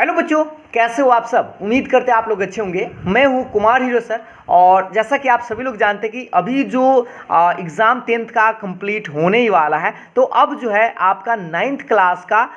Hello बच्चों, कैसे हो आप सब। उम्मीद करते हैं आप लोग अच्छे होंगे। मैं हूं कुमार हीरो सर। और जैसा कि आप सभी लोग जानते हैं कि अभी जो एग्ज़ाम 10th का कंप्लीट होने ही वाला है, तो अब जो है आपका 9th क्लास का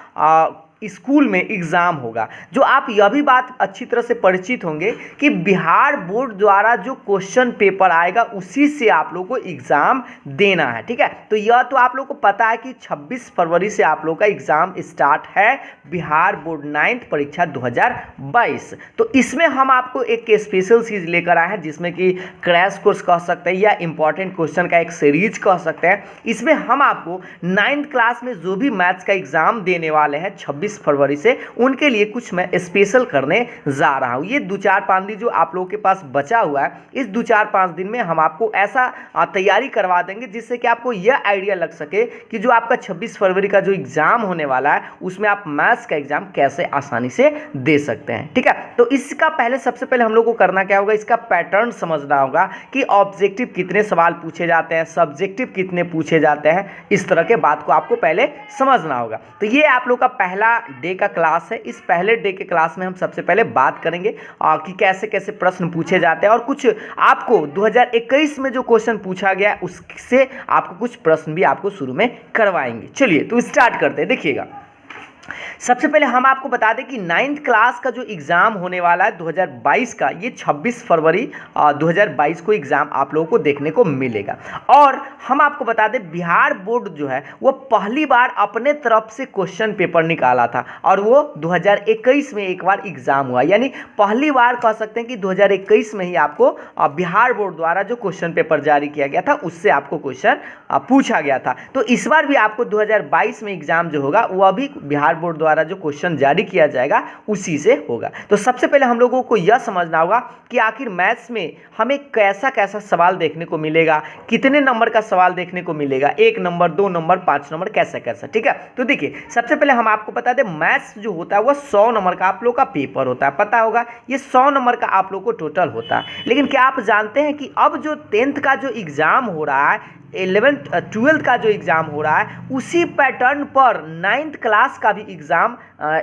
स्कूल में एग्ज़ाम होगा। जो आप यह भी बात अच्छी तरह से परिचित होंगे कि बिहार बोर्ड द्वारा जो क्वेश्चन पेपर आएगा उसी से आप लोग को एग्ज़ाम देना है। ठीक है, तो यह तो आप लोग को पता है कि 26 फरवरी से आप लोग का एग्ज़ाम स्टार्ट है, बिहार बोर्ड 9th परीक्षा 2022। तो इसमें हम आपको एक स्पेशल सीरीज लेकर आए हैं, जिसमें कि क्रैश कोर्स कह सकते हैं या इंपॉर्टेंट क्वेश्चन का एक सीरीज कह सकते हैं। इसमें हम आपको 9th क्लास में जो भी मैथ्स का एग्ज़ाम देने वाले हैं 26 फरवरी से, उनके लिए कुछ मैं स्पेशल करने जा रहा हूँ। ये 2-4-5 दिन जो आप लोगों के पास बचा हुआ है, इस 2-4-5 दिन में हम आपको ऐसा तैयारी करवा देंगे जिससे कि आपको यह आइडिया लग सके कि जो आपका 26 फरवरी का जो एग्ज़ाम होने वाला है उसमें आप मैथ्स का एग्ज़ाम कैसे आसानी से दे सकते हैं। ठीक है, तो इसका सबसे पहले हम लोग को करना क्या होगा, इसका पैटर्न समझना होगा कि ऑब्जेक्टिव कितने सवाल पूछे जाते हैं, सब्जेक्टिव कितने पूछे जाते हैं। इस तरह के बात को आपको पहले समझना होगा। तो ये आप लोग का पहला डे का क्लास है। इस पहले डे के क्लास में हम सबसे पहले बात करेंगे कि कैसे कैसे प्रश्न पूछे जाते हैं, और कुछ आपको 2021 में जो क्वेश्चन पूछा गया उससे आपको कुछ प्रश्न भी आपको शुरू में करवाएंगे। चलिए तो स्टार्ट करते हैं। देखिएगा, सबसे पहले हम आपको बता दें कि 9th क्लास का जो एग्ज़ाम होने वाला है 2022 का, ये 26 फरवरी 2022 को एग्ज़ाम आप लोगों को देखने को मिलेगा। और हम आपको बता दें बिहार बोर्ड जो है वो पहली बार अपने तरफ से क्वेश्चन पेपर निकाला था, और वो 2021 में एक बार एग्ज़ाम हुआ। यानी पहली बार कह सकते हैं कि 2021 में ही आपको बिहार बोर्ड द्वारा जो क्वेश्चन पेपर जारी किया गया था उससे आपको क्वेश्चन पूछा गया था। तो इस बार भी आपको 2022 में एग्ज़ाम जो होगा वह भी बिहार बोर्ड द्वारा जो क्वेश्चन जारी किया जाएगा उसी से होगा। तो सबसे पहले हम लोगों को यह समझना होगा कि आखिर मैथ्स में हमें कैसा कैसा सवाल देखने को मिलेगा, कितने नंबर का सवाल देखने को मिलेगा, 1 नंबर, 2 नंबर, 5 नंबर, कैसा कैसा। ठीक है, तो देखिए सबसे पहले हम आपको बता दें मैथ्स जो होता है वह 100 नंबर का आप लोग का पेपर होता है, पता होगा। ये 100 नंबर का आप लोग को टोटल होता है। लेकिन क्या आप जानते हैं कि अब जो 10th का जो एग्ज़ाम हो रहा है, 11th 12th का जो एग्ज़ाम हो रहा है, उसी पैटर्न पर 9th क्लास का भी एग्ज़ाम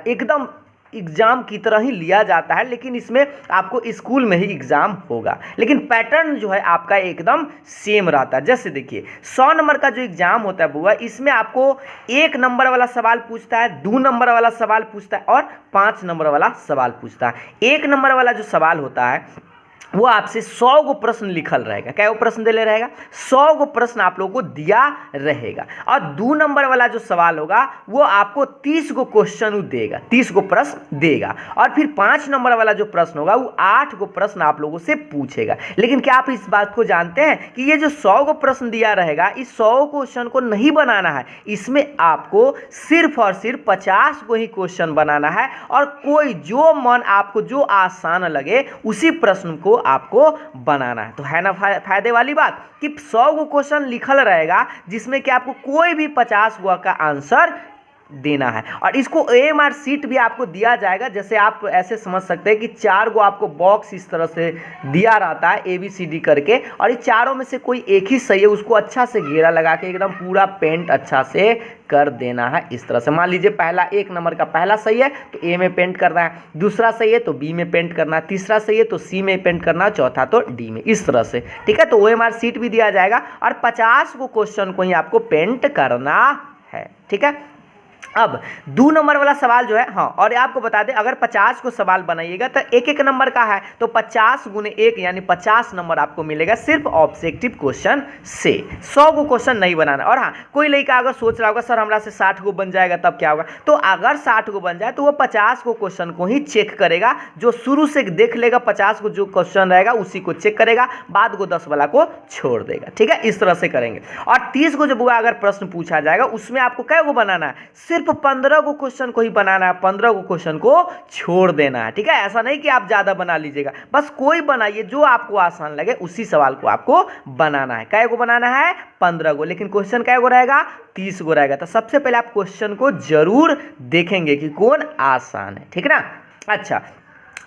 एकदम एग्ज़ाम की तरह ही लिया जाता है, लेकिन इसमें आपको स्कूल में ही एग्ज़ाम होगा। लेकिन पैटर्न जो है आपका एकदम सेम रहता है। जैसे देखिए 100 नंबर का जो एग्ज़ाम होता है बुआ, इसमें आपको 1 नंबर वाला सवाल पूछता है, 2 नंबर वाला सवाल पूछता है और 5 नंबर वाला सवाल पूछता है। 1 नंबर वाला जो सवाल होता है वो आपसे 100 गो प्रश्न लिखल रहेगा। क्या वो प्रश्न दे ले रहेगा? 100 गो प्रश्न आप लोगों को दिया रहेगा। और 2 नंबर वाला जो सवाल होगा वो आपको 30 गो क्वेश्चन देगा, 30 गो प्रश्न देगा। और फिर 5 नंबर वाला जो प्रश्न होगा वो 8 गो प्रश्न आप लोगों से पूछेगा। लेकिन क्या आप इस बात को जानते हैं कि ये जो 100 गो प्रश्न दिया रहेगा, इस 100 क्वेश्चन को नहीं बनाना है। इसमें आपको सिर्फ और सिर्फ 50 को ही क्वेश्चन बनाना है, और कोई जो मन आपको जो आसान लगे उसी प्रश्न को आपको बनाना है। तो है ना फायदे वाली बात कि 100 गो क्वेश्चन लिखल रहेगा, जिसमें कि आपको कोई भी 50 गो का आंसर देना है। और इसको AMR शीट भी आपको दिया जाएगा। जैसे आप ऐसे समझ सकते हैं कि 4 गो आपको बॉक्स इस तरह से दिया रहता है ABCD करके, और इस चारों में से कोई एक ही सही है, उसको अच्छा से घेरा लगा के एकदम पूरा पेंट अच्छा से कर देना है। इस तरह से मान लीजिए पहला 1 नंबर का पहला सही है तो A में पेंट करना है, दूसरा सही है तो B में पेंट करना है, तीसरा सही है तो C में पेंट करना है, चौथा तो D में। इस तरह से, ठीक है। तो OMR शीट भी दिया जाएगा, और 50 को क्वेश्चन को ही आपको पेंट करना है। ठीक है, अब 2 नंबर वाला सवाल जो है, हाँ, और आपको बता दें अगर 50 को सवाल बनाइएगा तो 1-1 नंबर का है, तो 50 गुने 1 यानी 50 नंबर आपको मिलेगा सिर्फ ऑब्जेक्टिव क्वेश्चन से। 100 को क्वेश्चन नहीं बनाना। और हाँ, कोई लड़का अगर सोच रहा होगा सर हमरा से 60 को बन जाएगा तब क्या होगा, तो अगर 60 को बन जाए तो वो 50 को क्वेश्चन को ही चेक करेगा, जो शुरू से देख लेगा 50 को जो क्वेश्चन रहेगा उसी को चेक करेगा, बाद को 10 वाला को छोड़ देगा। ठीक है, इस तरह से करेंगे। और 30 को जब अगर प्रश्न पूछा जाएगा उसमें आपको कै गो बनाना है, सिर्फ 15 को क्वेश्चन को ही बनाना है, 15 को क्वेश्चन को छोड़ देना है। ठीक है, ऐसा नहीं कि आप ज्यादा बना लीजिएगा, बस कोई बनाइए जो आपको आसान लगे उसी सवाल को आपको बनाना है। कै गो बनाना है? 15 गो। लेकिन क्वेश्चन कै गो रहेगा? 30 गो रहेगा। तो सबसे पहले आप क्वेश्चन को जरूर देखेंगे कि कौन आसान है। ठीक है ना। अच्छा,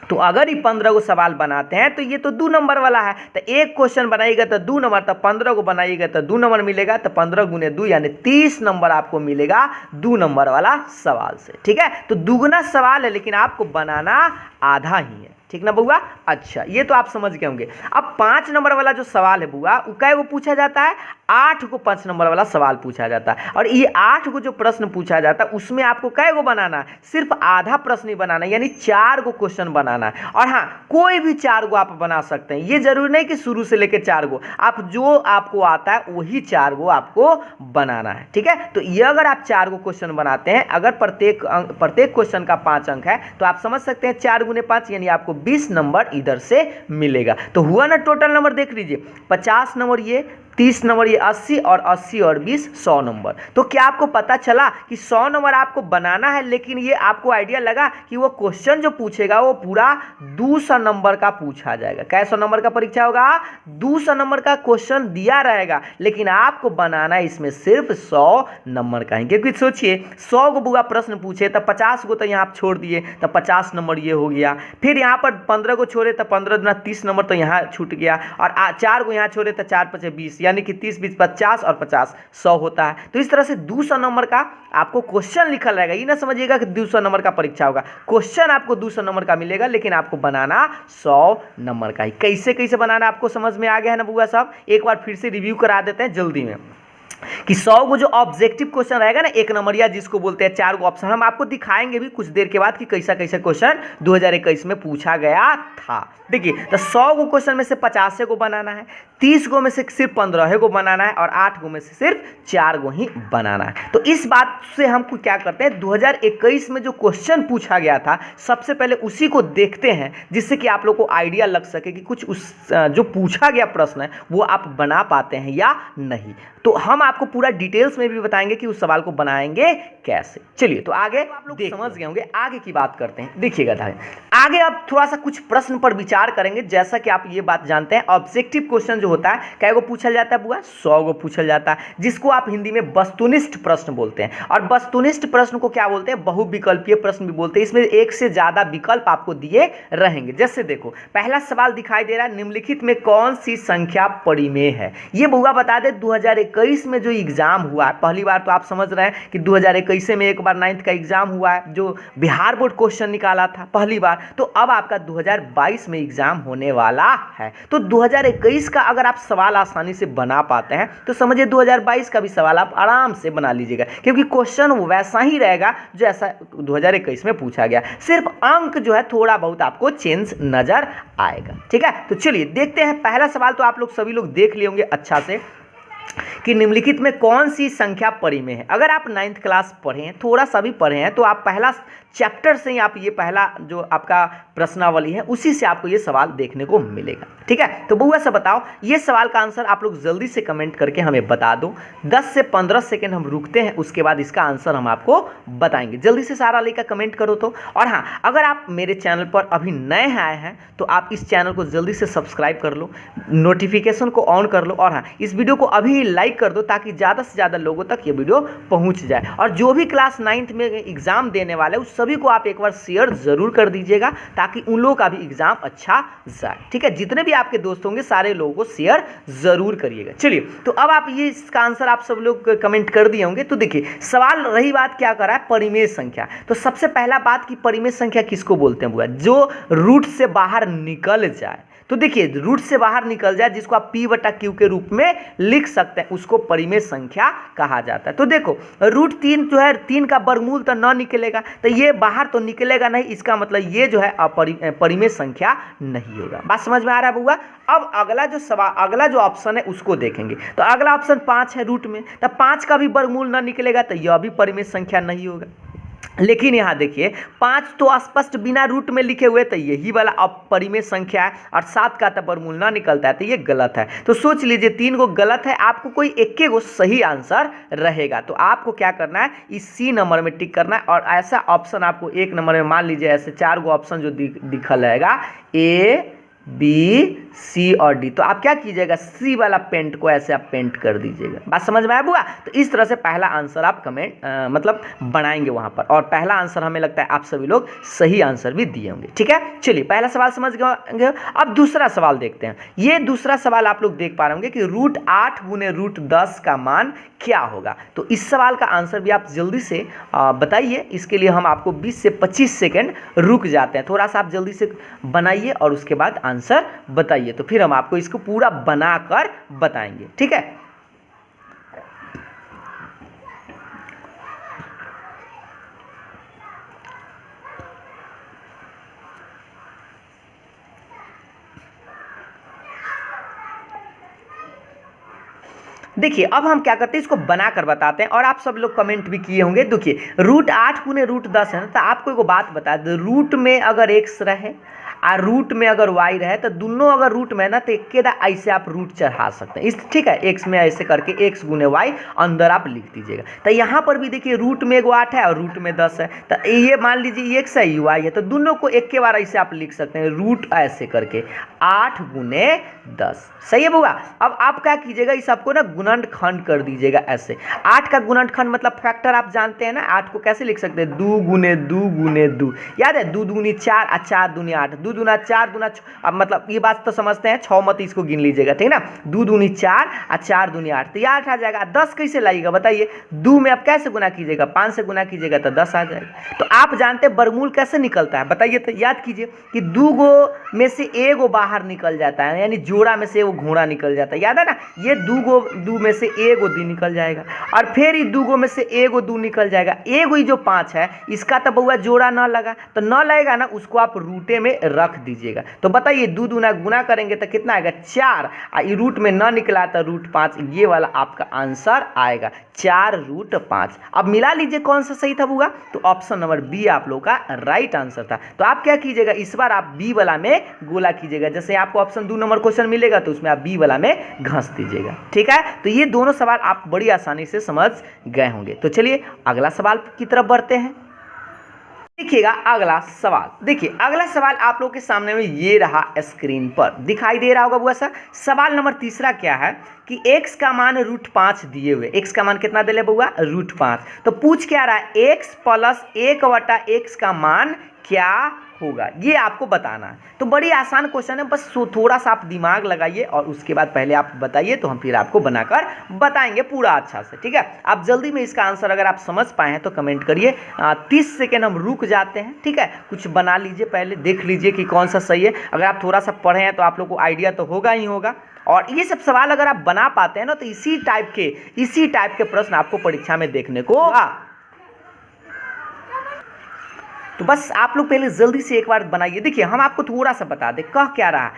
तो अगर ये 15 को सवाल बनाते हैं तो ये तो 2 नंबर वाला है, तो एक क्वेश्चन बनाइएगा तो 2 नंबर, तो 15 को बनाइएगा तो 2 नंबर मिलेगा, तो 15 गुने 2 यानी 30 नंबर आपको मिलेगा 2 नंबर वाला सवाल से। ठीक है, तो दुगुना सवाल है लेकिन आपको बनाना आधा ही है। ठीक ना बुआ? अच्छा, ये तो आप समझ गए होंगे। अब 5 नंबर वाला जो सवाल है बुआ, वो कै को पूछा जाता है? 8 को 5 नंबर वाला सवाल पूछा जाता है। और ये 8 को जो प्रश्न पूछा जाता है उसमें आपको कै को बनाना है? सिर्फ आधा प्रश्न ही बनाना है, यानी 4 को क्वेश्चन बनाना है। और हाँ, कोई भी 4 को आप बना सकते हैं, ये जरूरी नहीं कि शुरू से लेकर 4 को, आप जो आपको आता है वही 4 को आपको बनाना है। ठीक है, तो ये अगर आप 4 को क्वेश्चन बनाते हैं, अगर प्रत्येक क्वेश्चन का 5 अंक है, तो आप समझ सकते हैं 4 गुने 5 यानी आपको 20 नंबर इधर से मिलेगा। तो हुआ ना टोटल नंबर, देख लीजिए 50 नंबर ये, 30 नंबर ये, 80 और 80 और 20 100 नंबर। तो क्या आपको पता चला कि 100 नंबर आपको बनाना है, लेकिन ये आपको आइडिया लगा कि वो क्वेश्चन जो पूछेगा वो पूरा 200 नंबर का पूछा जाएगा। कैसा नंबर का परीक्षा होगा? 200 नंबर का क्वेश्चन दिया रहेगा, लेकिन आपको बनाना इसमें सिर्फ 100 नंबर का है। क्योंकि सोचिए 100 को बुआ प्रश्न पूछे तो 50 को तो यहाँ आप छोड़ दिए तो 50 नंबर ये हो गया, फिर यहाँ पर 15 को छोड़े तो 15 दूना 30 नंबर तो यहाँ छूट गया, और 4 को यहाँ छोड़े तो 4 5 20, यानी कि 30 20 50 और 50 100 होता है। तो इस तरह से 200 नंबर का आपको क्वेश्चन लिखा रहेगा। ये ना समझिएगा कि 200 नंबर का परीक्षा होगा, क्वेश्चन आपको 200 नंबर का मिलेगा, लेकिन आपको बनाना 100 नंबर का ही। कैसे कैसे बनाना आपको समझ में आ गया है ना बुआ साहब? एक बार फिर से रिव्यू करा देते हैं जल्दी में कि 100 को जो ऑब्जेक्टिव क्वेश्चन रहेगा ना, 1 नंबरिया जिसको बोलते हैं, 4 को ऑप्शन, हम आपको दिखाएंगे भी कुछ देर के बाद कि कैसा कैसा क्वेश्चन 2021 में पूछा गया था। देखिए, तो 100 को क्वेश्चन में से 50 को बनाना है, 30 को में से सिर्फ 15 को बनाना है, और 8 को में से सिर्फ 4 को ही बनाना है। तो इस बात से हमको क्या करते हैं, 2021 में जो क्वेश्चन पूछा गया था सबसे पहले उसी को देखते हैं, जिससे कि आप लोग को आइडिया लग सके कि कुछ उस जो पूछा गया प्रश्न है वो आप बना पाते हैं या नहीं। तो हम आपको पूरा डिटेल्स में भी बताएंगे कि उस सवाल को बनाएंगे कैसे। चलिए, तो आगे आप लोग समझ गए होंगे, आगे की बात करते हैं। देखिएगा आगे अब थोड़ा सा कुछ प्रश्न पर विचार करेंगे। जैसा कि आप ये बात जानते हैं, ऑब्जेक्टिव क्वेश्चन जो होता है कै को पूछा जाता है बुआ? 100 को पूछा जाता है, जिसको आप हिंदी में वस्तुनिष्ठ प्रश्न बोलते हैं। और वस्तुनिष्ठ प्रश्न को क्या बोलते हैं? बहुविकल्पीय प्रश्न भी बोलते हैं। इसमें एक से ज्यादा विकल्प आपको दिए रहेंगे। जैसे देखो, पहला सवाल दिखाई दे रहा है, निम्नलिखित में कौन सी संख्या परिमेय है? ये बुआ बता दे, 2021 में जो एग्जाम हुआ है, पहली बार तो आप समझ रहे हैं कि 2021 में एक बार 9th का एग्जाम हुआ है, जो बिहार बोर्ड क्वेश्चन निकाला था पहली बार। तो अब आपका 2022 में एग्जाम होने वाला है। तो 2021 का अगर आप सवाल आसानी से बना पाते हैं तो समझिए 2022 का भी सवाल आप आराम से बना लीजिएगा, क्योंकि क्वेश्चन वैसा ही रहेगा जैसा 2021 में पूछा गया, सिर्फ अंक जो है थोड़ा बहुत आपको चेंज नजर आएगा। ठीक है, तो चलिए देखते हैं। पहला सवाल तो आप लोग सभी लोग देख लिए होंगे अच्छा से कि निम्नलिखित में कौन सी संख्या परिमेय है। अगर आप 9th क्लास पढ़े हैं, थोड़ा सा भी पढ़े हैं, तो आप पहला चैप्टर से ही आप ये पहला जो आपका प्रश्नावली है उसी से आपको ये सवाल देखने को मिलेगा। ठीक है, तो बुआ से बताओ, ये सवाल का आंसर आप लोग जल्दी से कमेंट करके हमें बता दो। 10 से 15 सेकेंड हम रुकते हैं, उसके बाद इसका आंसर हम आपको बताएंगे। जल्दी से सारा लेकर कमेंट करो तो। और हाँ, अगर आप मेरे चैनल पर अभी नए आए हैं तो आप इस चैनल को जल्दी से सब्सक्राइब कर लो, नोटिफिकेशन को ऑन कर लो, और हाँ, इस वीडियो को अभी लाइक कर दो ताकि ज़्यादा से ज़्यादा लोगों तक ये वीडियो पहुँच जाए। और जो भी क्लास 9th में एग्जाम देने वाले उस सभी को आप एक बार शेयर जरूर कर दीजिएगा, ताकि उन लोगों का भी एग्जाम अच्छा जाए। ठीक है, जितने भी आपके दोस्त होंगे सारे लोगों को शेयर जरूर करिएगा। चलिए, तो अब आप ये इसका आंसर आप सब लोग कमेंट कर दिए होंगे। तो देखिए, सवाल रही बात क्या कर रहा है, परिमेय संख्या। तो सबसे पहला बात कि परिमेय संख्या किसको बोलते हैं बुआ? जो रूट से बाहर निकल जाए। तो देखिए, रूट से बाहर निकल जाए, जिसको आप P/Q के रूप में लिख सकते हैं, उसको परिमेय संख्या कहा जाता है। तो देखो, रूट 3 जो है, 3 का वर्गमूल तो न निकलेगा, तो ये बाहर तो निकलेगा नहीं, इसका मतलब ये जो है परिमेय संख्या नहीं होगा। बात समझ में आ रहा है बुआ? अब अगला जो सवाल, अगला जो ऑप्शन है उसको देखेंगे। तो अगला ऑप्शन 5 है रूट में, तो 5 का भी वर्गमूल न निकलेगा, तो यह भी परिमेय संख्या नहीं होगा। लेकिन यहाँ देखिए, 5 तो स्पष्ट बिना रूट में लिखे हुए, तो यही वाला अपरिमेय संख्या है, और 7 का तो वर्गमूल ना निकलता है, तो ये गलत है। तो सोच लीजिए 3 को गलत है, आपको कोई एक गो सही आंसर रहेगा। तो आपको क्या करना है, इस सी नंबर में टिक करना है, और ऐसा ऑप्शन आपको 1 नंबर में, मान लीजिए ऐसे 4 गो ऑप्शन जो दिखल रहेगा, A बी, सी और डी। तो आप क्या कीजिएगा, सी वाला पेंट को ऐसे आप पेंट कर दीजिएगा। बात समझ में आया बुआ? तो इस तरह से पहला आंसर आप कमेंट मतलब बनाएंगे वहां पर, और पहला आंसर हमें लगता है आप सभी लोग सही आंसर भी दिए होंगे। ठीक है, चलिए पहला सवाल समझ गए। अब दूसरा सवाल देखते हैं। ये दूसरा सवाल आप लोग देख पा रहे होंगे कि √8 गुने √10 का मान क्या होगा। तो इस सवाल का आंसर भी आप जल्दी से बताइए। इसके लिए हम आपको 20 से 25 सेकेंड रुक जाते हैं, थोड़ा सा आप जल्दी से बनाइए और उसके बाद आंसर बताइए, तो फिर हम आपको इसको पूरा बनाकर बताएंगे। ठीक है, देखिए अब हम क्या करते हैं, इसको बनाकर बताते हैं और आप सब लोग कमेंट भी किए होंगे। देखिए √8 गुने √10 है ना, तो आपको एक बात बता दो, रूट में अगर x रहे और रूट में अगर y रहे तो दोनों अगर रूट में ना तो एक ऐसे आप रूट चढ़ा सकते हैं इस, ठीक है, x में ऐसे करके x गुने y अंदर आप लिख दीजिएगा। तो यहाँ पर भी देखिए रूट में 8 है और रूट में 10 है, तो ये मान लीजिए x है y है, तो दोनों को एक के बार ऐसे आप लिख सकते हैं, रूट ऐसे करके 8 गुने 10। सही है बुआ? अब आप क्या कीजिएगा, इस सबको ना गुणनखंड कर दीजिएगा ऐसे। 8 का गुणनखंड मतलब फैक्टर आप जानते हैं ना, 8 को कैसे लिख सकते हैं, 2 गुने 2 गुने 2, याद है, 2 दूनी 4 और 4 दूनी 8, 2 दूना 4 दूना, अब मतलब ये बात तो समझते हैं, 6 मत इसको गिन लीजिएगा, ठीक ना, 2 दूनी 4 और 4 दूनी 8, तो ये 8 आ जाएगा। 10 कैसे लाइएगा बताइए, 2 में आप कैसे गुना कीजिएगा, 5 से गुना कीजिएगा तो 10 आ जाएगा। तो आप जानते हैं वर्गमूल कैसे निकलता है बताइए, तो याद कीजिए कि 2 गो में से 1 गो बाहर निकल जाता है, यानी जोड़ा में से वो घोड़ा निकल जाता है, याद है ना, ये 2 में से 1 गो 2 निकल जाएगा, और फिर ये 2 में से 1 गो 2 निकल जाएगा। 1 गो जो 5 है इसका तो बउआ जोड़ा न लगा, तो न लगेगा ना, उसको आप रूटे में रख दीजिएगा। तो बताइए 2 दूना गुना करेंगे तो कितना आएगा, 4, और ये रूट में न निकला तो √5, ये वाला आपका आंसर आएगा 4√5। अब मिला लीजिए कौन सा सही था बुआ, तो ऑप्शन नंबर बी आप लोग का राइट आंसर था। तो आप क्या कीजिएगा, इस बार आप बी वाला में गोला कीजिएगा, जैसे आपको ऑप्शन 2 नंबर क्वेश्चन मिलेगा तो उसमें आप बी वाला में घस दीजिएगा। ठीक है, तो ये दोनों सवाल आप बड़ी आसानी से समझ गए होंगे। तो चलिए अगला सवाल की तरफ बढ़ते हैं। देखिएगा अगला सवाल, देखिए अगला सवाल आप लोग के सामने में ये रहा, स्क्रीन पर दिखाई दे रहा होगा बुआ सा। सवाल नंबर तीसरा क्या है कि x का मान √5 दिए हुए, x का मान कितना दे ले बुआ, √5। तो पूछ क्या रहा है, x प्लस 1/x का मान क्या होगा, ये आपको बताना है। तो बड़ी आसान क्वेश्चन है, बस थोड़ा सा आप दिमाग लगाइए और उसके बाद पहले आप बताइए, तो हम फिर आपको बनाकर बताएंगे पूरा अच्छा से। ठीक है, आप जल्दी में इसका आंसर अगर आप समझ पाए हैं तो कमेंट करिए। 30 सेकेंड हम रुक जाते हैं। ठीक है, कुछ बना लीजिए, पहले देख लीजिए कि कौन सा सही है। अगर आप थोड़ा सा पढ़े हैं तो आप लोग को आइडिया तो होगा ही होगा, और ये सब सवाल अगर आप बना पाते हैं ना तो इसी टाइप के प्रश्न आपको परीक्षा में देखने को तो बस आप लोग पहले जल्दी से एक बार बनाइए। देखिए हम आपको थोड़ा सा बता दें, कह क्या रहा है,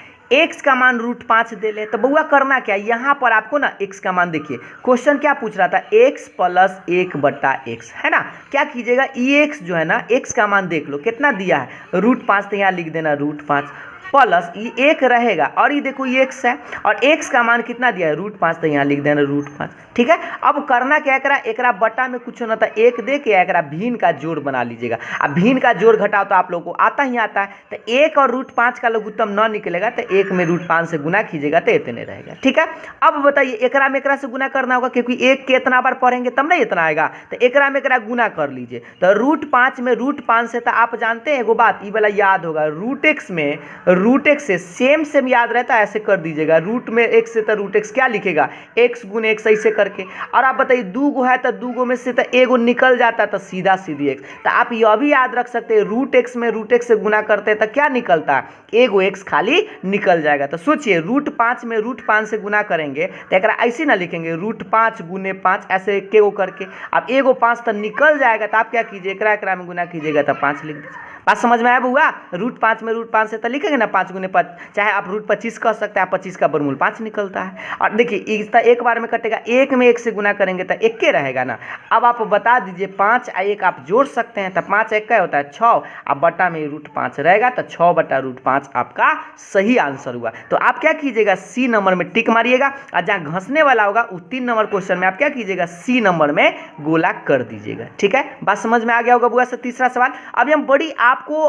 x का मान √5 दे ले, तो बउआ करना क्या, यहाँ पर आपको ना x का मान, देखिए क्वेश्चन क्या पूछ रहा था, x प्लस 1/x है ना। क्या कीजिएगा, x जो है ना, x का मान देख लो कितना दिया है, √5, तो यहाँ लिख देना √5 प्लस ये 1 रहेगा, और ये देखो ये x है, और x का मान कितना दिया है, √5, तो यहाँ लिख देना √5। ठीक है, अब करना क्या, एकरा बटा में कुछ ना था 1 दे के एकरा भिन्न का जोड़ बना लीजिएगा। अब भिन्न का जोड़ घटाओ तो आप लोगों को आता ही आता है, तो 1 और √5 का लघुत्तम न निकलेगा, तो 1 में √5 से गुना कीजिएगा तो इतने रहेगा। ठीक है, अब बताइए एकरा में एकरा से गुना करना होगा, क्योंकि 1 के इतना बार पढ़ेंगे तब नहीं इतना आएगा, तो एकरा में एकरा गुना कर लीजिए। तो √5 में √5 से, तो आप जानते हैं एगो बात, ये वाला याद होगा, √x में √x से सेम याद रहता है, ऐसे कर दीजिएगा, रूट में x से तो √x क्या लिखेगा, x गुने x ऐसे करके। और आप बताइए 2 गो है तो 2 गो में से तो 1 गो निकल जाता है, तो सीधा सीधी x। तो आप यह भी याद रख सकते हैं, √x में √x से गुना करते हैं तो क्या निकलता है, 1 गो x खाली निकल जाएगा। तो सोचिए √5 में √5 से गुना करेंगे तो एक ऐसे ना लिखेंगे, √5 गुने 5 ऐसे एक गो करके, अब 1 गो 5 तो निकल जाएगा, तो आप क्या कीजिए, एकरा में गुना कीजिएगा तो 5 लिख दीजिए। बात समझ में आया बुआ, √5 में √5 से तो लिखेंगे ना 5 गुने 5, चाहे आप √25 कह सकते हैं, 25 का वर्गमूल 5 निकलता है। और देखिए इसका एक बार में कटेगा, 1 में 1 से गुना करेंगे तो 1 के रहेगा ना। अब आप बता दीजिए 5 और 1 आप जोड़ सकते हैं, तो 5 1 का होता है 6, अब बटा में √5 रहेगा, तो 6/√5 आपका सही आंसर हुआ। तो आप क्या कीजिएगा, सी नंबर में टिक मारिएगा, और जहाँ घसने वाला होगा उस 3 नंबर क्वेश्चन में आप क्या कीजिएगा, सी नंबर में गोला कर दीजिएगा। ठीक है, बात समझ में आ गया होगा बुआ से तीसरा सवाल। अभी हम बड़ी आपको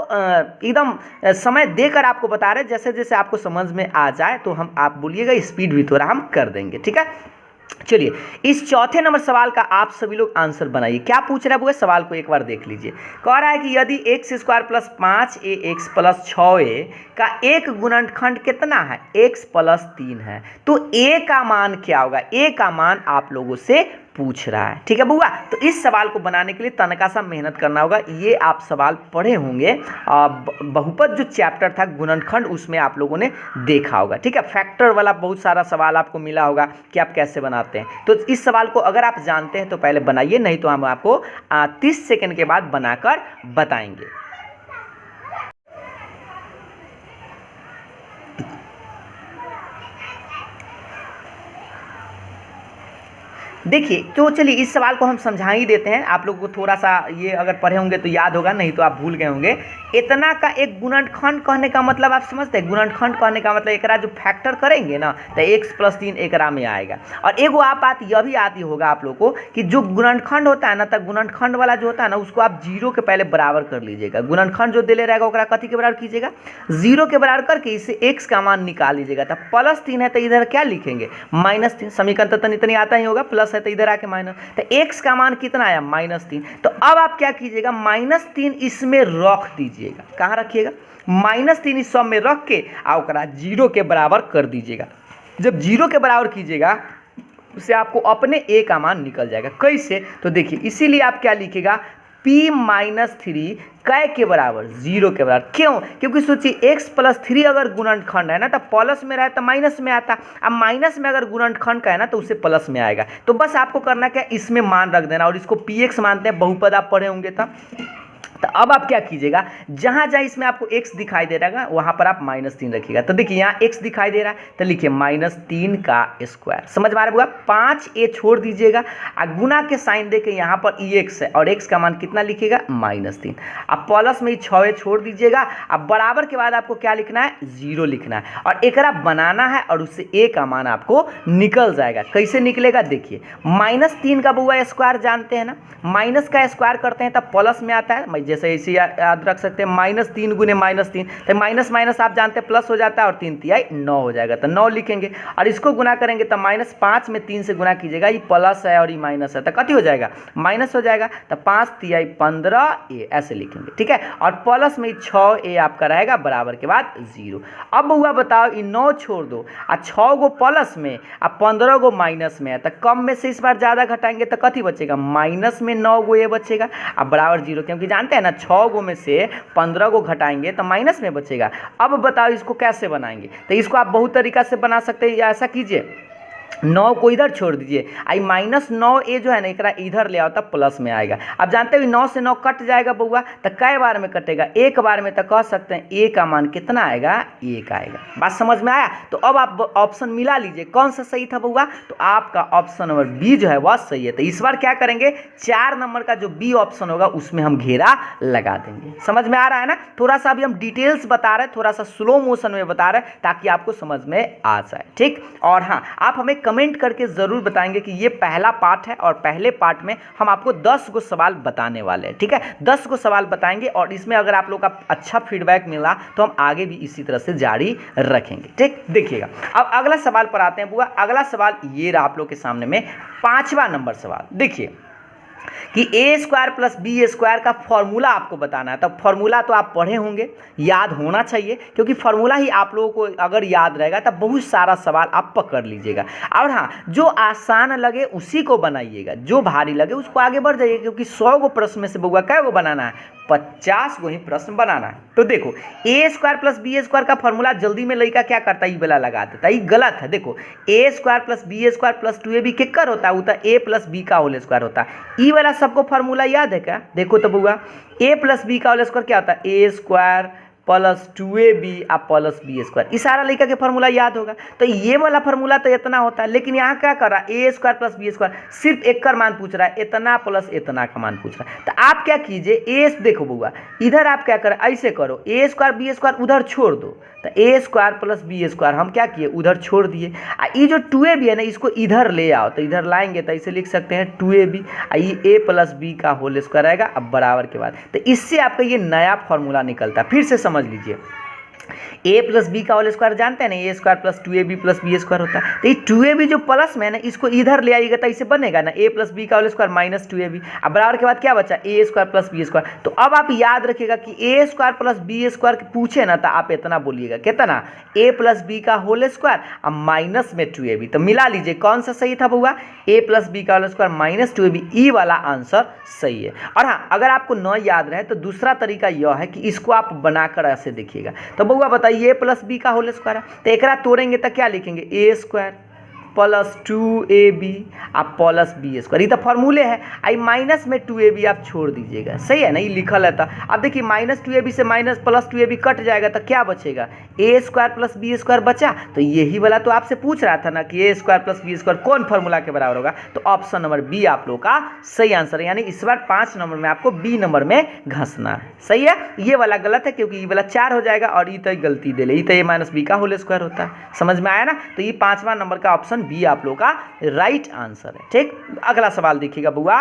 एकदम समय देकर आपको आपको बता रहे हैं, जैसे जैसे आपको समझ में आ जाए तो हम आप बोलिएगा, स्पीड भी थोड़ा हम कर देंगे, ठीक है। चलिए इस चौथे नंबर सवाल का आप सभी लोग आंसर बनाइए। क्या पूछ रहा है वो, सवाल को एक बार देख लीजिए। कह रहा है कि यदि x square plus 5ax plus 6a का एक गुणनखंड कितना है, x प्लस 3 है, तो a का मान क्या होगा, a का मान आप लोगों से पूछ रहा है, ठीक है बुआ। तो इस सवाल को बनाने के लिए तनका सा मेहनत करना होगा। ये आप सवाल पढ़े होंगे, बहुपद जो चैप्टर था गुणनखंड, उसमें आप लोगों ने देखा होगा, ठीक है। फैक्टर वाला बहुत सारा सवाल आपको मिला होगा कि आप कैसे बनाते हैं। तो इस सवाल को अगर आप जानते हैं तो पहले बनाइए, नहीं तो हम आपको 30 सेकंड के बाद बनाकर बताएंगे। देखिए तो चलिए इस सवाल को हम समझा ही देते हैं। आप लोगों को थोड़ा सा ये अगर पढ़े होंगे तो याद होगा, नहीं तो आप भूल गए होंगे। इतना का एक गुणनखंड कहने का मतलब आप समझते हैं, गुणनखंड कहने का मतलब एकरा जो फैक्टर करेंगे ना तो x प्लस 3 एकरा में आएगा। और एगो आप बात यह भी आती होगा आप लोग को कि जो गुणनखंड होता है ना, तो गुणनखंड वाला जो होता है ना उसको आप 0 के पहले बराबर कर लीजिएगा। गुणनखंड जो दिले रहेगा ओकरा कथी के बराबर कीजिएगा, 0 के बराबर करके इससे x का मान निकाल लीजिएगा। तो प्लस 3 है तो इधर क्या लिखेंगे, -3। समीकरण तो तनी आता ही होगा, प्लस है तो इधर आके माइनस, तो x का मान कितना आया, -3। तो अब आप क्या कीजिएगा, -3 इसमें रख दीजिएगा। कहाँ रखिएगा, -3 इस सब में रख के ओकरा 0 के बराबर कर दीजिएगा। जब 0 के बराबर कीजिएगा उससे आपको अपने a का मान निकल जाएगा। कैसे, तो देखिए इसीलिए आप क्या लिखेगा, p-3 कै के बराबर, 0 के बराबर। क्यों, क्योंकि सोचिए x प्लस 3 अगर गुणनखंड है ना तो प्लस में रहे तो माइनस में आता, अब माइनस में अगर गुणनखंड का है ना तो उससे प्लस में आएगा। तो बस आपको करना क्या, इसमें मान रख देना और इसको px मानते हैं, बहुपद आप पढ़े होंगे तब। तो अब आप क्या कीजिएगा, जहाँ जहाँ इसमें आपको x दिखाई दे रहा है वहाँ पर आप -3 रखिएगा। तो देखिए यहाँ x दिखाई दे रहा है तो लिखिए -3 का स्क्वायर। समझ में आ रहा है, 5a छोड़ दीजिएगा और गुना के साइन दे के यहाँ पर ex है और x का मान कितना लिखिएगा, -3। अब प्लस में 6a छोड़ दीजिएगा। अब बराबर के बाद आपको क्या लिखना है, 0 लिखना है और एकरा बनाना है और उससे a का मान आपको निकल जाएगा। कैसे निकलेगा, देखिए -3 का बुआ स्क्वायर जानते हैं ना, माइनस का स्क्वायर करते हैं तब प्लस में आता है, जैसे इसे याद रख सकते हैं, -3 गुने -3 तो माइनस माइनस आप जानते हैं प्लस हो जाता है और 3 तिहाई 9 हो जाएगा। तो 9 लिखेंगे और इसको गुना करेंगे तो -5 में 3 से गुना कीजिएगा, ये प्लस है और ये माइनस है तो कति हो जाएगा, माइनस हो जाएगा। तो 5 तिहाई 15a ऐसे लिखेंगे, ठीक है। और प्लस में 6a आपका रहेगा बराबर के बाद 0। अब हुआ बताओ, ये 9 छोड़ दो और 6 गो प्लस में और 15 गो माइनस में है, तो कम में से इस बार ज़्यादा घटाएंगे तो कति बचेगा, माइनस में 9 गो ये बचेगा अब बराबर 0, क्योंकि जानते हैं ना 6 गो में से 15 गो घटाएंगे तो माइनस में बचेगा। अब बताओ इसको कैसे बनाएंगे, तो इसको आप बहुत तरीका से बना सकते हैं। या ऐसा कीजिए, 9 को इधर छोड़ दीजिए, आई -9a जो है ना एकरा इधर ले आओ तब प्लस में आएगा। अब जानते हैं 9 से 9 कट जाएगा बउआ, तो कै बार में कटेगा, एक बार में। तो कह सकते हैं a का मान कितना आएगा, 1 आएगा। बात समझ में आया। तो अब आप ऑप्शन मिला लीजिए, कौन सा सही था बउआ, तो आपका ऑप्शन नंबर बी जो है वह सही है। तो इस बार क्या करेंगे, 4 नंबर का जो बी ऑप्शन होगा उसमें हम घेरा लगा देंगे। समझ में आ रहा है ना, थोड़ा सा अभी हम डिटेल्स बता रहे हैं, थोड़ा सा स्लो मोशन में बता रहे हैं ताकि आपको समझ में आ जाए, ठीक। और हाँ, आप हमें कमेंट करके ज़रूर बताएंगे कि ये पहला पार्ट है और पहले पार्ट में हम आपको 10 गो सवाल बताने वाले हैं, ठीक है। 10 गो सवाल बताएंगे और इसमें अगर आप लोग का अच्छा फीडबैक मिला तो हम आगे भी इसी तरह से जारी रखेंगे, ठीक। देखिएगा अब अगला सवाल पर आते हैं बुआ। अगला सवाल ये रहा आप लोग के सामने में, 5वां नंबर सवाल। देखिए कि a² + b² का फॉर्मूला आपको बताना है। तब फॉर्मूला तो आप पढ़े होंगे, याद होना चाहिए, क्योंकि फॉर्मूला ही आप लोगों को अगर याद रहेगा तब बहुत सारा सवाल आप पकड़ लीजिएगा। और हाँ, जो आसान लगे उसी को बनाइएगा, जो भारी लगे उसको आगे बढ़ जाइए, क्योंकि 100 गो प्रश्न में से बउआ कै गो बनाना है, 50 गो ही प्रश्न बनाना है। तो देखो a² + b² का फॉर्मूला जल्दी में लड़का क्या करता है, ये वाला लगा देता है, ये गलत है। देखो a² + b² + 2ab केकर होता है, वो तो a + b का होल स्क्वायर होता है। ये वाला सबको फॉर्मूला याद है क्या, देखो तो बउआ a + b का होल स्क्वायर क्या होता है, a² + 2ab + b²। इस सारा लड़का के फॉर्मूला याद होगा। तो ये वाला फॉर्मूला तो इतना होता है, लेकिन यहाँ क्या कर रहा है, a² + b², सिर्फ एक का मान पूछ रहा है, इतना प्लस इतना का मान पूछ रहा है। तो आप क्या कीजिए, a देखो बउआ इधर आप क्या करें, ऐसे करो, a² b² उधर छोड़ दो, तो a² + b² हम क्या किए, उधर छोड़ दिए। ये जो 2ab है ना, इसको इधर ले आओ, तो इधर लाएंगे तो इसे लिख सकते हैं 2ab, ये a + b का होल स्क्वायर आएगा अब बराबर के बाद। तो इससे आपका ये नया फॉर्मूला निकलता है। फिर से समझ लीजिए, ए प्लस बी का होल स्क्वायर जानते हैं ना, A square plus 2ab plus B square होता है। तो ये 2ab जो प्लस में है ना, इसको इधर ले आइएगा तो इसे बनेगा ना ए प्लस बी का होल स्क्वायर माइनस 2ab। अब बराबर के बाद क्या बचा, ए स्क्वायर प्लस बी स्क्वायर। तो अब आप याद रखिएगा कि ए स्क्वायर प्लस बी स्क्वायर पूछे ना तो आप इतना बोलिएगा, कितना, ए प्लस बी का होल स्क्वायर अब माइनस में 2ab। तो मिला लीजिए कौन सा सही था बउआ, ए प्लस बी का होल स्क्वायर माइनस 2ab, ई वाला आंसर सही है। और हाँ, अगर आपको न याद रहे तो दूसरा तरीका यह है कि इसको आप बनाकर ऐसे देखिएगा। तो बउआ बताइए, ए प्लस बी का होल स्क्वायर है तो एकरा तोड़ेंगे तो क्या लिखेंगे, ए स्क्वायर प्लस 2ab आप प्लस बी स्क्वायर। ये तो फॉर्मूले है, आई माइनस में 2ab आप छोड़ दीजिएगा, सही है ना, ये लिखल है। तो अब देखिए माइनस 2ab से माइनस प्लस 2ab कट जाएगा तो क्या बचेगा, ए स्क्वायर प्लस बी स्क्वायर बचा। तो यही वाला तो आपसे पूछ रहा था ना कि ए स्क्वायर प्लस बी स्क्वायर कौन फॉर्मूला के बराबर होगा। तो ऑप्शन नंबर बी आप लोग का सही आंसर है, यानी इस बार 5 नंबर में आपको बी नंबर में घसना है, सही है। ये वाला गलत है क्योंकि ये वाला 4 हो जाएगा और ये तो गलती दे ले, तो ये माइनस बी का होल स्क्वायर होता है, समझ में आया ना। तो ये 5वां नंबर का ऑप्शन बी आप लोग का राइट आंसर है, ठीक। अगला सवाल देखिएगा बुआ,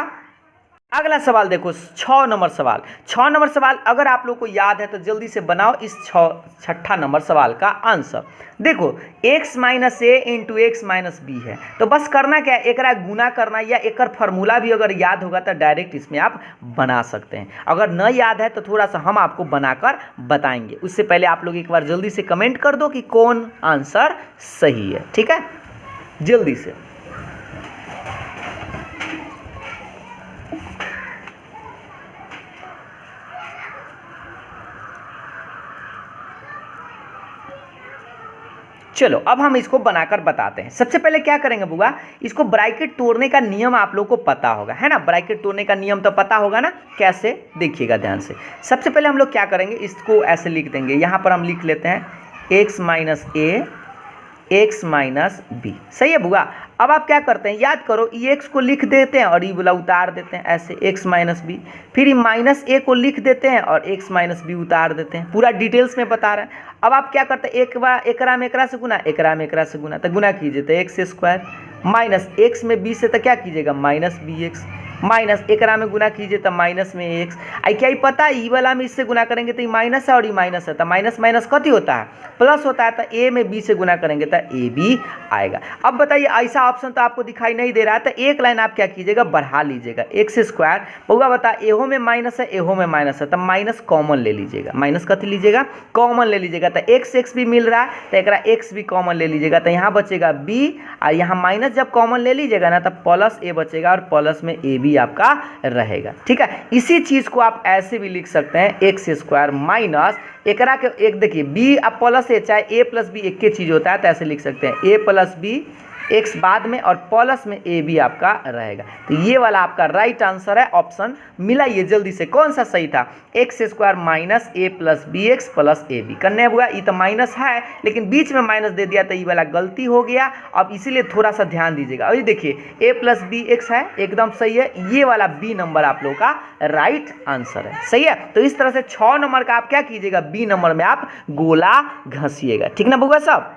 अगला सवाल देखो 6 नंबर सवाल। 6 नंबर सवाल अगर आप लोग को याद है तो जल्दी से बनाओ इस 6ठा नंबर सवाल का आंसर। देखो x माइनस ए इंटू एक्स माइनस बी है, तो बस करना क्या है, एकरा गुना करना, या एक फॉर्मूला भी अगर याद होगा तो डायरेक्ट इसमें आप बना सकते हैं। अगर न याद है तो थोड़ा सा हम आपको बनाकर बताएंगे, उससे पहले आप लोग एक बार जल्दी से कमेंट कर दो कि कौन आंसर सही है, ठीक है, जल्दी से। चलो अब हम इसको बनाकर बताते हैं। सबसे पहले क्या करेंगे बुआ, इसको ब्रैकेट तोड़ने का नियम आप लोग को पता होगा, है ना, ब्रैकेट तोड़ने का नियम तो पता होगा ना, कैसे देखिएगा ध्यान से। सबसे पहले हम लोग क्या करेंगे, इसको ऐसे लिख देंगे, यहाँ पर हम लिख लेते हैं एक्स माइनस ए एक्स माइनस बी, सही है बुआ। अब आप क्या करते हैं, याद करो, ये एक्स को लिख देते हैं और ये वाला उतार देते हैं ऐसे, एक्स माइनस बी, फिर ये माइनस ए को लिख देते हैं और एक्स माइनस बी उतार देते हैं, पूरा डिटेल्स में बता रहे हैं। अब आप क्या करते हैं, एक बार एकरा में एकरा से गुना, एकरा में एकरा से गुना, तो गुना कीजिए तो एक्स स्क्वायर माइनस एक्स में बी से तो क्या कीजिएगा माइनस बी एक्स, माइनस एकरा में गुना कीजिए तो माइनस में एक्स। आई क्या ही पता है, ई वाला में इससे गुना करेंगे तो ये माइनस है और ये माइनस है, तो माइनस माइनस कति होता है, प्लस होता है। तो ए में बी से गुना करेंगे तो ए बी आएगा। अब बताइए ऐसा ऑप्शन तो आपको दिखाई नहीं दे रहा है, तो एक लाइन आप क्या कीजिएगा, बढ़ा लीजिएगा, एक्स स्क्वायर बउआ बता, एहो में माइनस है एहो में माइनस है, तो माइनस कॉमन ले लीजिएगा, माइनस कति लीजिएगा, कॉमन ले लीजिएगा। तो एक्स एक्स भी मिल रहा है तो एक एक्स भी कॉमन ले लीजिएगा, तो यहाँ बचेगा बी और यहाँ माइनस जब कॉमन ले लीजिएगा ना तो प्लस ए बचेगा और प्लस में ए बी आपका रहेगा, ठीक है। इसी चीज को आप ऐसे भी लिख सकते हैं, एक्स स्क्वायर माइनस एकरा के एक देखिए बी अब प्लस ए, चाहे ए प्लस बी एक ही चीज होता है, तो ऐसे लिख सकते हैं ए प्लस बी एक्स बाद में और प्लस में ए बी आपका रहेगा। तो ये वाला आपका राइट आंसर है, ऑप्शन मिलाइए जल्दी से कौन सा सही था, x square minus a plus b x plus a b. करने हुआ ये तो माइनस है लेकिन बीच में माइनस दे दिया तो ये वाला गलती हो गया, अब इसीलिए थोड़ा सा ध्यान दीजिएगा। अभी देखिए ए प्लस बी एक्स है, एकदम सही है, ये वाला बी नंबर आप लोग का राइट आंसर है, सही है। तो इस तरह से 6 नंबर का आप क्या कीजिएगा, बी नंबर में आप गोला घसीएगा, ठीक ना बुआ सब।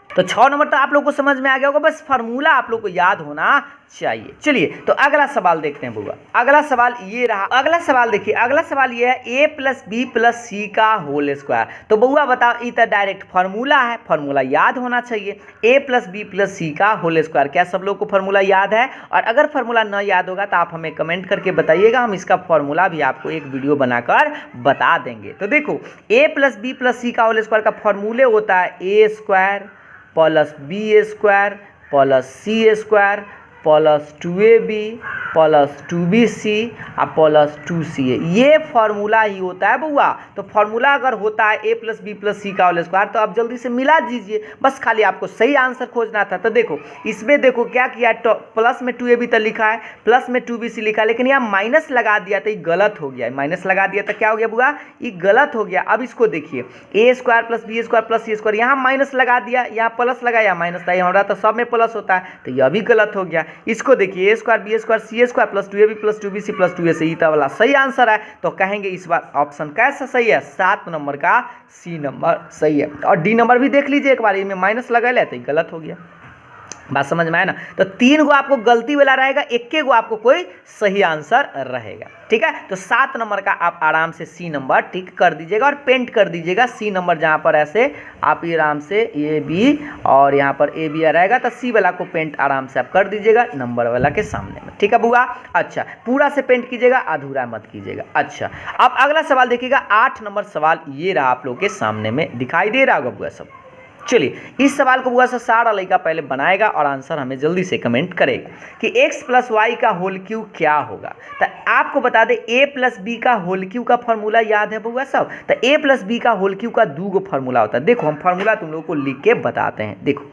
तो 6 नंबर तो आप लोग को समझ में आ गया होगा, बस फार्मूला आप लोग को याद होना चाहिए। चलिए तो अगला सवाल देखते हैं बुआ। अगला सवाल ये रहा, अगला सवाल देखिए, अगला सवाल ये है ए प्लस बी प्लस सी का होल स्क्वायर। तो बुआ बताओ, ये तो डायरेक्ट फार्मूला है, फार्मूला याद होना चाहिए, ए प्लस बी प्लस सी का होल स्क्वायर। क्या सब लोग को फार्मूला याद है? और अगर फार्मूला न याद होगा तो आप हमें कमेंट करके बताइएगा, हम इसका फार्मूला भी आपको एक वीडियो बनाकर बता देंगे। तो देखो A plus B plus C का होल स्क्वायर का फार्मूले होता है A square plus B square plus C square plus 2ab plus 2bc और प्लस 2ca। ये फार्मूला ही होता है बुआ। तो फार्मूला अगर होता है ए प्लस बी प्लस सी का होल स्क्वायर तो आप जल्दी से मिला दीजिए, बस खाली आपको सही आंसर खोजना था। तो देखो इसमें देखो क्या किया, प्लस में 2ab तो लिखा है, प्लस में 2bc लिखा है, लेकिन यहाँ माइनस लगा दिया तो ये गलत हो गया, माइनस लगा दिया तो क्या हो गया बुआ, ये गलत हो गया। अब इसको देखिए A square plus B square plus C square, यहाँ माइनस लगा दिया, यहाँ प्लस लगाया, माइनस था, यहाँ तो सब में प्लस होता है, तो यह भी गलत हो गया। इसको देखिए A square B square C square plus 2ab plus 2bc plus 2ac, ये वाला सही आंसर है। तो कहेंगे इस बार ऑप्शन कैसा सही है, 7 नंबर का सी नंबर सही है। और डी नंबर भी देख लीजिए एक बार, इनमें माइनस लगा ले तो गलत हो गया। बात समझ में आया ना। तो 3 गो आपको गलती वाला रहेगा, 1 गो आपको कोई सही आंसर रहेगा। ठीक है, तो 7 नंबर का आप आराम से सी नंबर टिक कर दीजिएगा और पेंट कर दीजिएगा सी नंबर, जहाँ पर ऐसे आप ये आराम से ए बी और यहाँ पर ए बी रहेगा, तो सी वाला को पेंट आराम से आप कर दीजिएगा नंबर वाला के सामने में। ठीक है बुआ, अच्छा पूरा से पेंट कीजिएगा, अधूरा मत कीजिएगा। अच्छा अब अगला सवाल देखिएगा, 8 नंबर सवाल ये रहा आप लोग के सामने में, दिखाई दे रहा होगा बुआ सब। चलिए इस सवाल को बुआ सा सारा लड़का पहले बनाएगा और आंसर हमें जल्दी से कमेंट करेगा कि x प्लस वाई का होल क्यू क्या होगा। तो आपको बता दें a प्लस बी का होल क्यू का फॉर्मूला याद है बुआ सब। तो a प्लस बी का होल क्यू का 2 गो फॉर्मूला होता है। देखो हम फॉर्मूला तुम लोगों को लिख के बताते हैं। देखो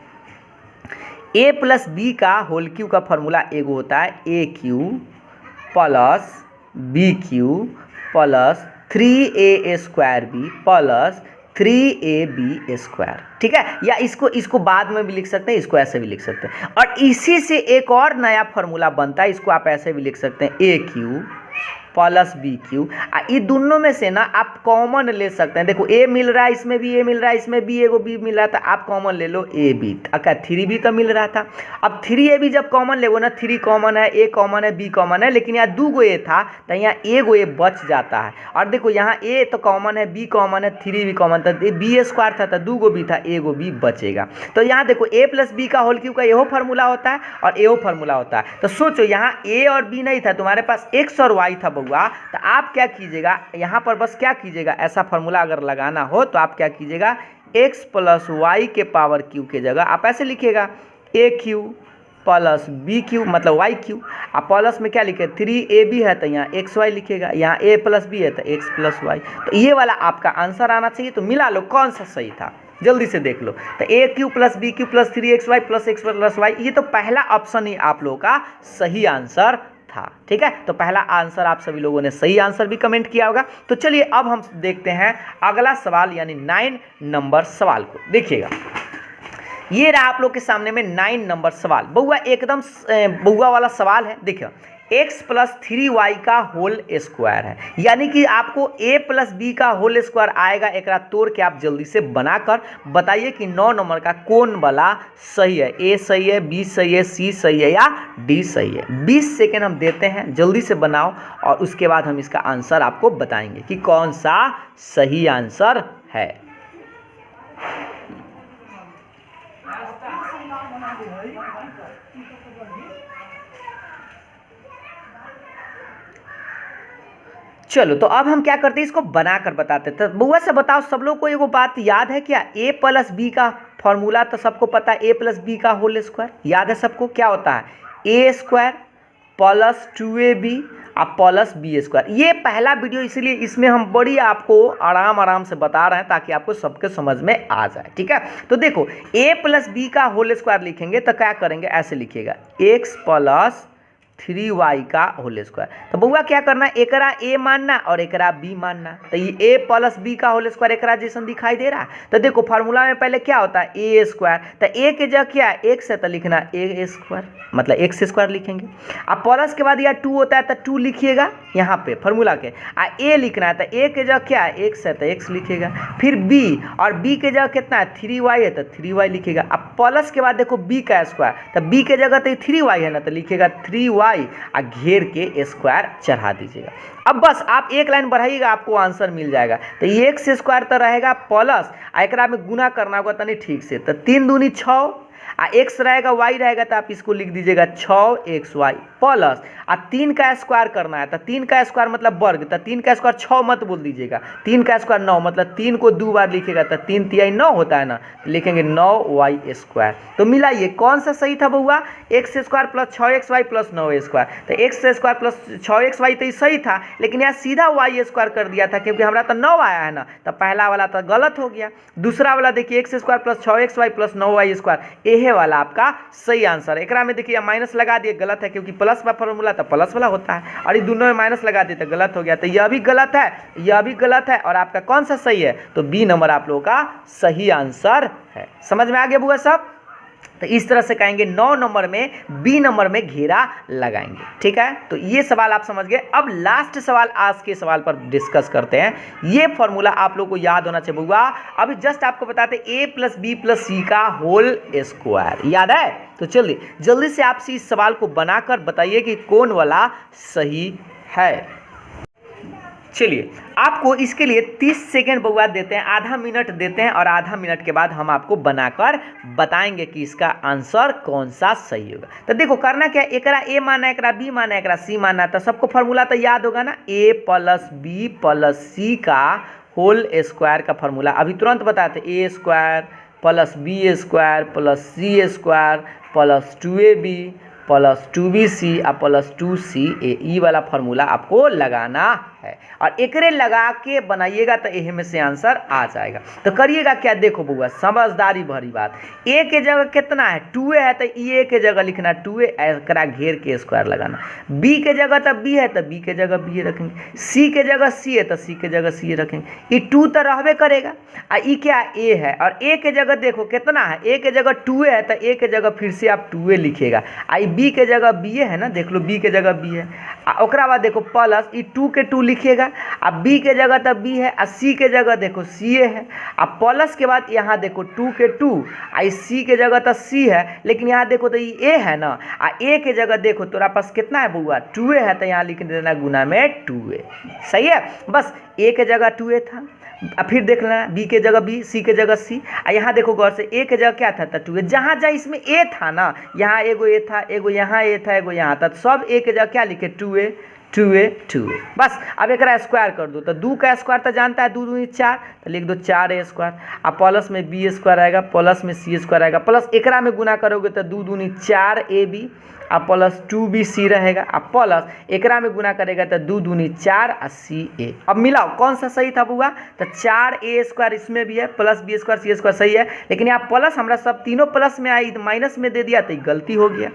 a प्लस बी का होल क्यू का फॉर्मूला एगो होता है A cube plus B cube plus 3a square B plus 3ab square. ठीक है, या इसको बाद में भी लिख सकते हैं, इसको ऐसे भी लिख सकते हैं। और इसी से एक और नया फॉर्मूला बनता है, इसको आप ऐसे भी लिख सकते हैं ए क्यू प्लस बी क्यू। ये दोनों में से ना आप कॉमन ले सकते हैं। देखो ए मिल रहा है, इसमें भी ए मिल रहा है, इसमें भी एगो बी मिल रहा था, आप कॉमन ले लो ए बी। अच्छा 3b तो मिल रहा था, अब 3ab जब कॉमन ले ना, 3 कॉमन है, ए कॉमन है, बी कॉमन है, लेकिन यहाँ 2 गो ए था तो यहाँ एगो ए बच जाता है। और देखो यहाँ ए तो कॉमन है, बी कॉमन है, 3b कॉमन था, बी स्क्वायर था तो 2 गो बी था, एगो बी बचेगा। तो यहाँ देखो ए प्लस बी का होल क्यू का एहो फार्मूला होता है और एहो फार्मूला होता है। तो सोचो यहाँ ए और बी नहीं था, तुम्हारे पास एक्स और वाई था बउआ, तो आप क्या कीजिएगा यहाँ पर बस क्या कीजिएगा, ऐसा फार्मूला अगर लगाना हो तो आप क्या कीजिएगा, x प्लस वाई के पावर क्यू के जगह आप ऐसे लिखिएगा ए क्यू प्लस बी क्यू मतलब वाई क्यू, आप प्लस में क्या लिखे 3ab है तो यहाँ एक्स वाई लिखिएगा, यहाँ a प्लस बी है तो x प्लस वाई। तो ये वाला आपका आंसर आना चाहिए। तो मिला लो कौन सा सही था, जल्दी से देख लो। तो A cube plus B cube plus 3xy plus x plus Y, ये तो पहला ऑप्शन ही आप लोगों का सही आंसर था। ठीक है, तो पहला आंसर आप सभी लोगों ने सही आंसर भी कमेंट किया होगा। तो चलिए अब हम देखते हैं अगला सवाल यानी 9 नंबर सवाल को। देखिएगा ये रहा आप लोग के सामने में 9 नंबर सवाल। बउआ एकदम बउआ वाला सवाल है। देखिए x प्लस 3y का होल स्क्वायर है, यानी कि आपको a प्लस बी का होल स्क्वायर आएगा। एक तोड़ के आप जल्दी से बनाकर बताइए कि 9 नंबर का कौन वाला सही है, a सही है, b सही है, c सही है या d सही है। 20 सेकेंड हम देते हैं, जल्दी से बनाओ और उसके बाद हम इसका आंसर आपको बताएंगे कि कौन सा सही आंसर है। चलो तो अब हम क्या करते हैं, इसको बनाकर बताते हैं। तो बुआ से बताओ सब लोग को एगो बात याद है क्या, a प्लस बी का फॉर्मूला तो सबको पता है, a प्लस बी का होल स्क्वायर याद है सबको, क्या होता है a square plus 2ab plus B square. ये पहला वीडियो इसलिए इसमें हम बड़ी आपको आराम से बता रहे हैं ताकि आपको सबके समझ में आ जाए। ठीक है, तो देखो a प्लस बी का होल स्क्वायर लिखेंगे तो क्या करेंगे, ऐसे लिखिएगा x प्लस 3y का होल स्क्वायर। तो बउआ क्या करना है, एकरा a मानना और एकरा b मानना। तो ये a प्लस बी का होल स्क्वायर एकरा जैसा दिखाई दे रहा है। तो देखो फार्मूला में पहले क्या होता है a स्क्वायर, तो a के जगह क्या है x है तो लिखना a स्क्वायर मतलब x स्क्वायर लिखेंगे। अब प्लस के बाद यह 2 होता है तो 2 लिखिएगा यहाँ पे फार्मूला के, a लिखना है तो a के जगह क्या है x है तो x लिखिएगा। फिर b और b के जगह कितना है 3y है तो 3y लिखिएगा। अब प्लस के बाद देखो b का स्क्वायर, तो b के जगह तो 3y है ना तो लिखिएगा 3y घेर के स्क्वायर चढ़ा दीजिएगा। अब बस आप एक लाइन बढ़ाइएगा आपको आंसर मिल जाएगा। तो ये एक्स स्क्वायर तो रहेगा प्लस एकरा में गुना करना होगा तनी ठीक से, तो 3 दूनी 6 एक्स रहेगा वाई रहेगा तो आप इसको लिख दीजिएगा 6xy प्लस 3 का स्क्वायर करना है तो 3 का स्क्वायर मतलब वर्ग, तो 3 का स्क्वायर 6 मत बोल दीजिएगा, 3 का स्क्वायर 9 मतलब 3 को 2 बार लिखिएगा तो 3 तिहाई 9 होता है ना, तो लिखेंगे 9y स्क्वायर। तो मिलाइए कौन सा सही था बउआ, x square plus 6xy plus 9 square. तो एक्स स्क्वायर प्लस 6xy तो सही था, लेकिन यहाँ सीधा वाई स्क्वायर कर दिया था क्योंकि हमारा तो 9 आया है ना, तो पहला वाला तो गलत हो गया। दूसरा वाला देखिए x square plus 6xy plus 9y square, यह वाला आपका सही आंसर है। एकरा में देखिए माइनस लगा दिए, गलत है क्योंकि प्लस का फॉर्मूला तो प्लस वाला होता है, और ये दोनों में माइनस लगा दिए तो गलत हो गया। तो यह भी गलत है, यह भी गलत है, और आपका कौन सा सही है, तो बी नंबर आप लोगों का सही आंसर है। समझ में आ गया बुआ सब। तो इस तरह से कहेंगे 9 नंबर में बी नंबर में घेरा लगाएंगे। ठीक है, तो ये सवाल आप समझ गए। अब लास्ट सवाल आज के सवाल पर डिस्कस करते हैं। ये फॉर्मूला आप लोग को याद होना चाहिए बुआ। अभी जस्ट आपको बताते ए प्लस बी प्लस सी का होल स्क्वायर याद है। तो चलिए जल्दी से आपसे इस सवाल को बनाकर बताइए कि कौन वाला सही है। चलिए आपको इसके लिए 30 सेकेंड बउआ देते हैं, आधा मिनट देते हैं और आधा मिनट के बाद हम आपको बनाकर बताएंगे कि इसका आंसर कौन सा सही होगा। तो देखो करना क्या है, एकरा ए माना, एकरा बी माना, एकरा सी माना। तो सबको फॉर्मूला तो याद होगा ना, A plus B plus C का होल स्क्वायर का फॉर्मूला अभी तुरंत बताते। A square plus B square plus C square plus 2ab plus 2bc और प्लस 2ca, ई वाला फॉर्मूला आपको लगाना है और एकरे लगा के बनाइएगा तो यही में से आंसर आ जाएगा। तो करिएगा क्या, देखो बुआ समझदारी भरी बात। ए के जगह कितना है 2a है तो ए के जगह लिखना 2a, एकरा घेर के स्क्वायर लगाना। बी के जगह तो बी है तो बी के जगह बी रखेंगे। सी के जगह सी है तो सी के जगह सी रखेंगे। ये 2 तो रहबे करेगा और ई क्या ए है और ए के जगह देखो कितना है, ए के जगह 2a है तो ए के जगह फिर से आप 2a लिखेगा। आई बी के जगह बी है ना, देख लो बी के जगह बी है। ओकरा बाद देखो प्लस ई 2 के 2 लिखिएगा। अब बी के जगह तब बी है और सी के जगह देखो सी है। अब प्लस के बाद यहाँ देखो 2 के 2 आई सी के जगह तो सी है, लेकिन यहाँ देखो तो ये ए है ना, आ ए के जगह देखो तोरा पास कितना है बुआ 2a है तो यहाँ लिख देना गुना में 2a। सही है, बस ए के जगह 2a था। फिर देख लेना बी के जगह बी, सी के जगह सी, और यहाँ देखो गौर से ए के जगह क्या था 2a। जहाँ जहाँ इसमें ए था ना, यहाँ एगो ए था, एगो यहाँ ए था, एगो यहाँ था, तो सब ए के जगह क्या लिखे 2a 2a 2a। बस अब एक स्क्वायर कर दो तो 2 का स्क्वायर तो जानता है 2 दूनी 4, तो लिख दो 4a स्क्वायर। अब प्लस में बी स्क्वायर आएगा, प्लस में सी स्क्वायर आएगा, प्लस एकरा में गुना करोगे तो 2 दूनी 4ab और प्लस 2bc रहेगा। अब प्लस एकरा में गुना करेगा तो 2 दूनी 4 और ca। अब मिलाओ कौन सा सही था बुआ, तो 4a स्क्वायर इसमें भी है, plus B square C square सही है, लेकिन यहाँ प्लस हमारा सब तीनों प्लस में आई माइनस में दे दिया तो गलती हो गया।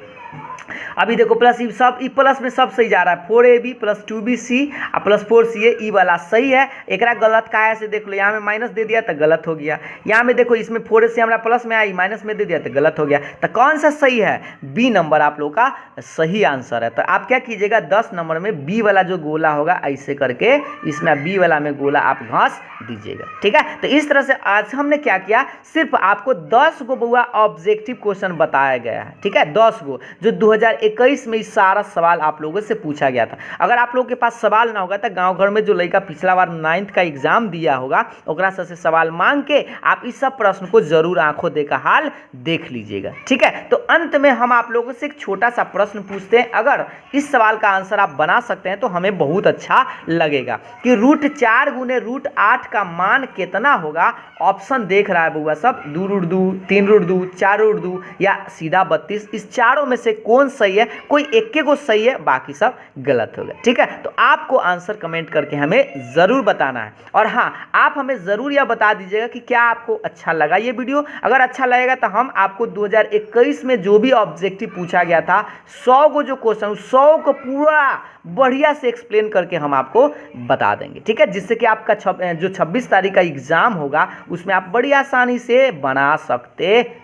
अभी देखो प्लस सब ई प्लस में सब सही जा रहा है, 4ab प्लस 2bc और प्लस 4ca, ई वाला सही है। एकरा गलत का है से देख लो, यहाँ में माइनस दे दिया तो गलत हो गया। यहाँ में देखो इसमें 4 से हमारा प्लस में आई माइनस में दे दिया तो गलत हो गया। तो कौन सा सही है, बी नंबर आप लोग का सही आंसर है। तो आप क्या कीजिएगा 10 नंबर में बी वाला जो गोला होगा ऐसे करके इसमें बी वाला में गोला आप घास दीजिएगा। ठीक है, तो इस तरह से आज हमने क्या किया, सिर्फ आपको 10 गो बुआ ऑब्जेक्टिव क्वेश्चन बताया गया है। ठीक है, 10 गो जो 2021 में इस सारा सवाल आप लोगों से पूछा गया था। अगर आप लोगों के पास सवाल ना होगा तो गांव घर में जो लड़का पिछला बार 9th का एग्जाम दिया होगा ओकरा से सवाल मांग के आप इस सब प्रश्न को जरूर आंखों देखा हाल देख लीजिएगा। ठीक है, तो अंत में हम आप लोगों से एक छोटा सा प्रश्न पूछते हैं, अगर इस सवाल का आंसर आप बना सकते हैं तो हमें बहुत अच्छा लगेगा कि √4 गुने √8 का मान कितना होगा। ऑप्शन देख रहा है बुआ सब, 2√2 3√2 4√2 या सीधा 32। इस चारों में से कौन सही है, कोई एक गो सही है बाकी सब गलत हो गया। ठीक है, तो आपको आंसर कमेंट करके हमें जरूर बताना है। और हाँ, आप हमें जरूर यह बता दीजिएगा कि क्या आपको अच्छा लगा ये वीडियो। अगर अच्छा लगेगा तो हम आपको 2021 में जो भी ऑब्जेक्टिव पूछा गया था 100 गो जो क्वेश्चन 100 को पूरा बढ़िया से एक्सप्लेन करके हम आपको बता देंगे। ठीक है, जिससे कि आपका जो 26 तारीख का एग्जाम होगा उसमें आप बड़ी आसानी से बना सकते हैं।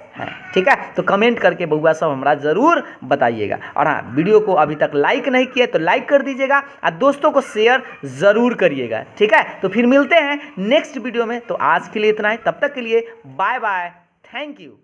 ठीक है, तो कमेंट करके बउआ सब हमरा जरूर बताइएगा। और हाँ, वीडियो को अभी तक लाइक नहीं किए तो लाइक कर दीजिएगा और दोस्तों को शेयर जरूर करिएगा। ठीक है, तो फिर मिलते हैं नेक्स्ट वीडियो में। तो आज के लिए इतना ही, तब तक के लिए बाय बाय, थैंक यू।